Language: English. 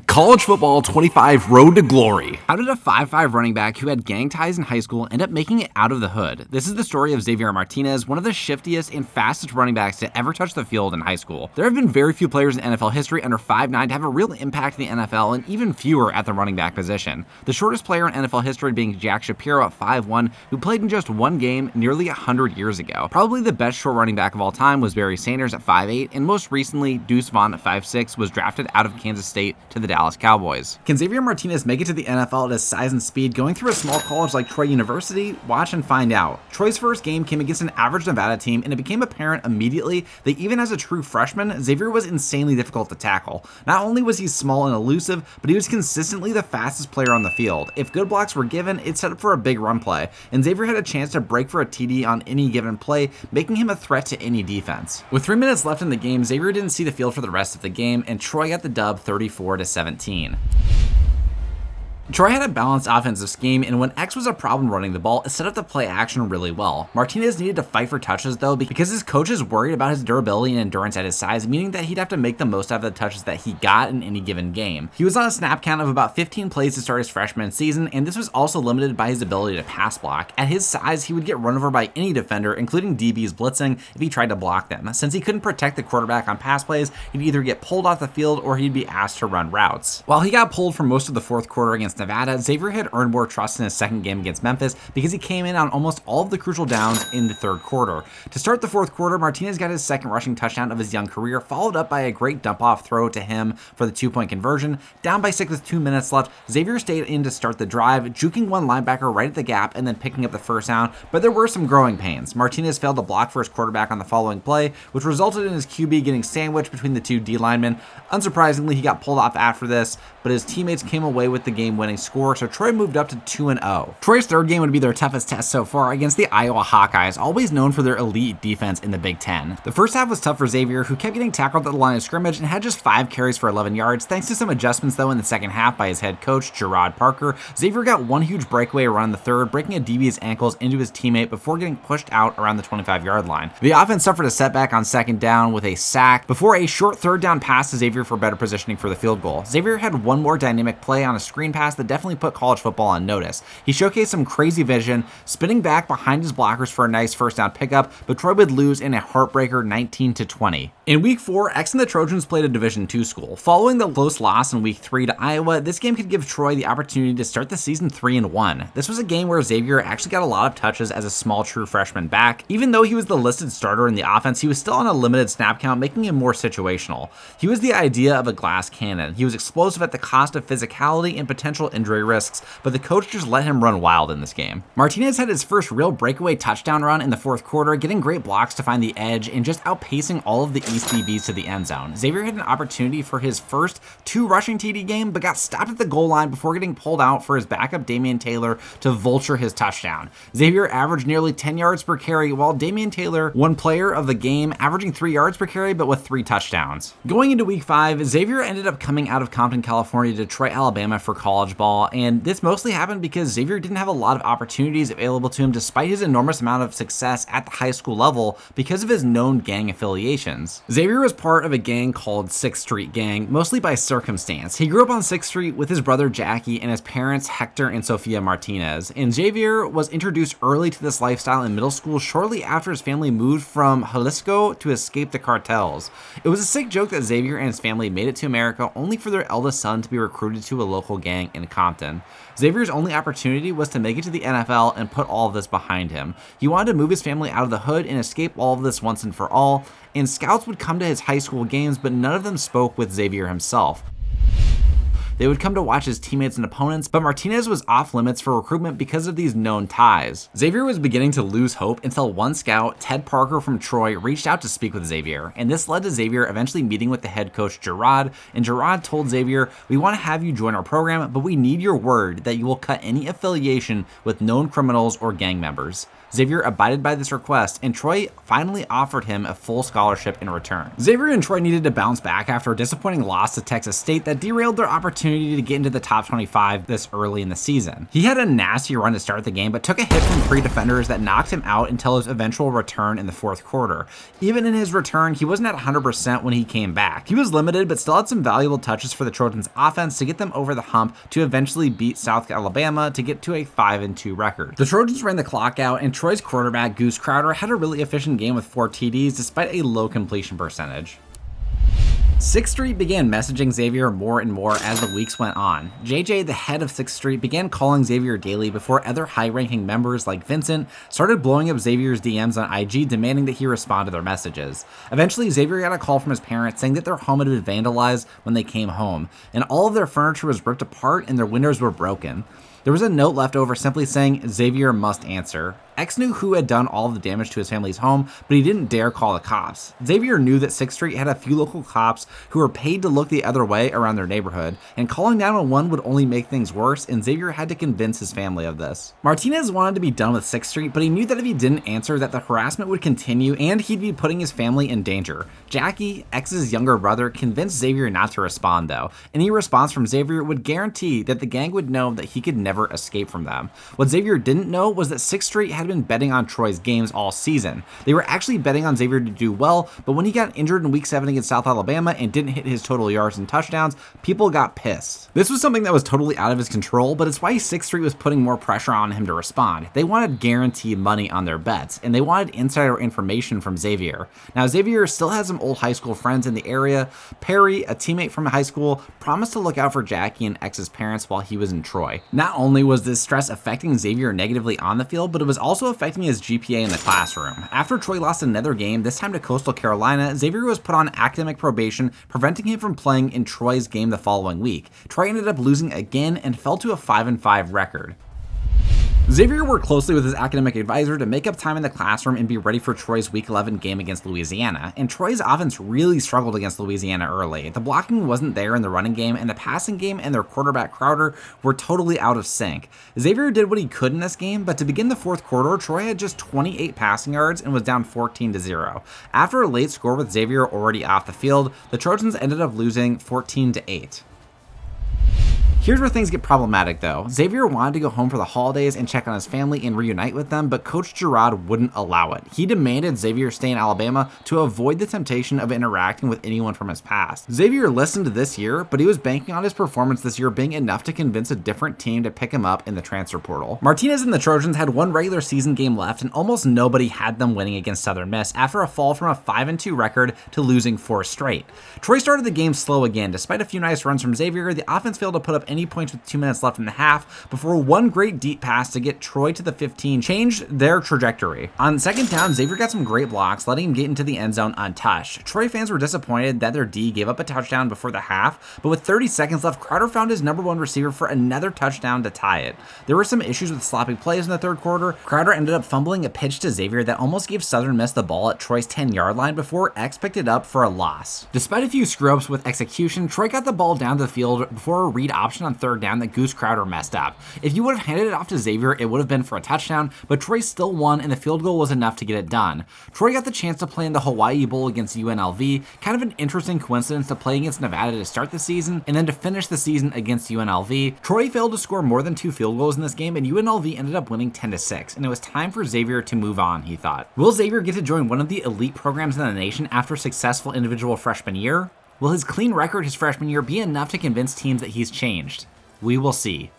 College Football 25 Road to Glory. How did a 5'5 running back who had gang ties in high school end up making it out of the hood? This is the story of Xavier Martinez, one of the shiftiest and fastest running backs to ever touch the field in high school. There have been very few players in NFL history under 5'9 to have a real impact in the NFL, and even fewer at the running back position. The shortest player in NFL history being Jack Shapiro at 5'1, who played in just one game nearly 100 years ago. Probably the best short running back of all time was Barry Sanders at 5'8, and most recently, Deuce Vaughn at 5'6 was drafted out of Kansas State to the Dallas Cowboys. Can Xavier Martinez make it to the NFL at his size and speed going through a small college like Troy University? Watch and find out. Troy's first game came against an average Nevada team, and it became apparent immediately that even as a true freshman, Xavier was insanely difficult to tackle. Not only was he small and elusive, but he was consistently the fastest player on the field. If good blocks were given, it set up for a big run play, and Xavier had a chance to break for a TD on any given play, making him a threat to any defense. With 3 minutes left in the game, Xavier didn't see the field for the rest of the game, and Troy got the dub 34-17. Troy had a balanced offensive scheme, and when X was a problem running the ball, it set up the play action really well. Martinez needed to fight for touches though because his coaches worried about his durability and endurance at his size, meaning that he'd have to make the most out of the touches that he got in any given game. He was on a snap count of about 15 plays to start his freshman season, and this was also limited by his ability to pass block. At his size, he would get run over by any defender, including DBs blitzing, if he tried to block them. Since he couldn't protect the quarterback on pass plays, he'd either get pulled off the field or he'd be asked to run routes. While he got pulled for most of the fourth quarter against Nevada, Xavier had earned more trust in his second game against Memphis because he came in on almost all of the crucial downs in the third quarter. To start the fourth quarter, Martinez got his second rushing touchdown of his young career, followed up by a great dump-off throw to him for the 2-point conversion. Down by 6 with 2 minutes left, Xavier stayed in to start the drive, juking one linebacker right at the gap and then picking up the first down, but there were some growing pains. Martinez failed to block for his quarterback on the following play, which resulted in his QB getting sandwiched between the two D linemen. Unsurprisingly, he got pulled off after this, but his teammates came away with the game-winning score, so Troy moved up to 2-0. Troy's third game would be their toughest test so far against the Iowa Hawkeyes, always known for their elite defense in the Big Ten. The first half was tough for Xavier, who kept getting tackled at the line of scrimmage and had just 5 carries for 11 yards. Thanks to some adjustments though in the second half by his head coach, Gerard Parker, Xavier got one huge breakaway run in the third, breaking a DB's ankles into his teammate before getting pushed out around the 25-yard line. The offense suffered a setback on second down with a sack before a short third down pass to Xavier for better positioning for the field goal. Xavier had one more dynamic play on a screen pass that definitely put college football on notice. He showcased some crazy vision, spinning back behind his blockers for a nice first down pickup, but Troy would lose in a heartbreaker 19-20. In week 4, X and the Trojans played a Division II school. Following the close loss in week 3 to Iowa, this game could give Troy the opportunity to start the season 3-1. This was a game where Xavier actually got a lot of touches as a small true freshman back. Even though he was the listed starter in the offense, he was still on a limited snap count, making him more situational. He was the idea of a glass cannon. He was explosive at the cost of physicality and potential injury risks, but the coach just let him run wild in this game. Martinez had his first real breakaway touchdown run in the fourth quarter, getting great blocks to find the edge and just outpacing all of the East DBs to the end zone. Xavier had an opportunity for his first 2 rushing TD game, but got stopped at the goal line before getting pulled out for his backup Damian Taylor to vulture his touchdown. Xavier averaged nearly 10 yards per carry, while Damian Taylor won player of the game, averaging 3 yards per carry, but with 3 touchdowns. Going into week 5, Xavier ended up coming out of Compton, California to Detroit, Alabama for college ball, and this mostly happened because Xavier didn't have a lot of opportunities available to him despite his enormous amount of success at the high school level because of his known gang affiliations. Xavier was part of a gang called 6th Street Gang, mostly by circumstance. He grew up on 6th Street with his brother Jackie and his parents Hector and Sophia Martinez, and Xavier was introduced early to this lifestyle in middle school shortly after his family moved from Jalisco to escape the cartels. It was a sick joke that Xavier and his family made it to America only for their eldest son to be recruited to a local gang in Compton. Xavier's only opportunity was to make it to the NFL and put all of this behind him. He wanted to move his family out of the hood and escape all of this once and for all, and scouts would come to his high school games, but none of them spoke with Xavier himself. They would come to watch his teammates and opponents, but Martinez was off limits for recruitment because of these known ties. Xavier was beginning to lose hope until one scout, Ted Parker from Troy, reached out to speak with Xavier, and this led to Xavier eventually meeting with the head coach Gerard, and Gerard told Xavier, "We want to have you join our program, but we need your word that you will cut any affiliation with known criminals or gang members." Xavier abided by this request, and Troy finally offered him a full scholarship in return. Xavier and Troy needed to bounce back after a disappointing loss to Texas State that derailed their opportunity opportunity to get into the top 25 this early in the season. He had a nasty run to start the game, but took a hit from 3 defenders that knocked him out until his eventual return in the fourth quarter. Even in his return, he wasn't at 100% when he came back. He was limited, but still had some valuable touches for the Trojans offense to get them over the hump to eventually beat South Alabama to get to a 5-2 record. The Trojans ran the clock out, and Troy's quarterback, Goose Crowder, had a really efficient game with 4 TDs despite a low completion percentage. 6th Street began messaging Xavier more and more as the weeks went on. JJ, the head of 6th Street, began calling Xavier daily before other high-ranking members like Vincent started blowing up Xavier's DMs on IG demanding that he respond to their messages. Eventually, Xavier got a call from his parents saying that their home had been vandalized when they came home, and all of their furniture was ripped apart and their windows were broken. There was a note left over simply saying, "Xavier must answer." X knew who had done all of the damage to his family's home, but he didn't dare call the cops. Xavier knew that 6th Street had a few local cops who were paid to look the other way around their neighborhood, and calling 911 would only make things worse, and Xavier had to convince his family of this. Martinez wanted to be done with 6th Street, but he knew that if he didn't answer that the harassment would continue and he'd be putting his family in danger. Jackie, X's younger brother, convinced Xavier not to respond though. Any response from Xavier would guarantee that the gang would know that he could never escape from them. What Xavier didn't know was that 6th Street had been betting on Troy's games all season. They were actually betting on Xavier to do well, but when he got injured in week 7 against South Alabama and didn't hit his total yards and touchdowns, people got pissed. This was something that was totally out of his control, but it's why 6th Street was putting more pressure on him to respond. They wanted guaranteed money on their bets, and they wanted insider information from Xavier. Now, Xavier still has some old high school friends in the area. Perry, a teammate from high school, promised to look out for Jackie and X's parents while he was in Troy. Not only was this stress affecting Xavier negatively on the field, but it was also affecting his GPA in the classroom. After Troy lost another game, this time to Coastal Carolina, Xavier was put on academic probation, preventing him from playing in Troy's game the following week. Troy ended up losing again and fell to a 5-5 record. Xavier worked closely with his academic advisor to make up time in the classroom and be ready for Troy's Week 11 game against Louisiana, and Troy's offense really struggled against Louisiana early. The blocking wasn't there in the running game, and the passing game and their quarterback Crowder were totally out of sync. Xavier did what he could in this game, but to begin the fourth quarter, Troy had just 28 passing yards and was down 14-0. After a late score with Xavier already off the field, the Trojans ended up losing 14-8. Here's where things get problematic though. Xavier wanted to go home for the holidays and check on his family and reunite with them, but Coach Gerard wouldn't allow it. He demanded Xavier stay in Alabama to avoid the temptation of interacting with anyone from his past. Xavier listened this year, but he was banking on his performance this year being enough to convince a different team to pick him up in the transfer portal. Martinez and the Trojans had one regular season game left, and almost nobody had them winning against Southern Miss after a fall from a 5-2 record to losing 4 straight. Troy started the game slow again. Despite a few nice runs from Xavier, the offense failed to put up any points with 2 minutes left in the half before one great deep pass to get Troy to the 15 changed their trajectory. On second down, Xavier got some great blocks, letting him get into the end zone untouched. Troy fans were disappointed that their D gave up a touchdown before the half, but with 30 seconds left, Crowder found his number 1 receiver for another touchdown to tie it. There were some issues with sloppy plays in the third quarter. Crowder ended up fumbling a pitch to Xavier that almost gave Southern Miss the ball at Troy's 10-yard line before X picked it up for a loss. Despite a few screw-ups with execution, Troy got the ball down the field before a read option on third down that Goose Crowder messed up. If you would have handed it off to Xavier, it would have been for a touchdown, but Troy still won and the field goal was enough to get it done. Troy got the chance to play in the Hawaii Bowl against UNLV, kind of an interesting coincidence to play against Nevada to start the season and then to finish the season against UNLV. Troy failed to score more than 2 field goals in this game and UNLV ended up winning 10-6, and it was time for Xavier to move on, he thought. Will Xavier get to join one of the elite programs in the nation after a successful individual freshman year? Will his clean record his freshman year be enough to convince teams that he's changed? We will see.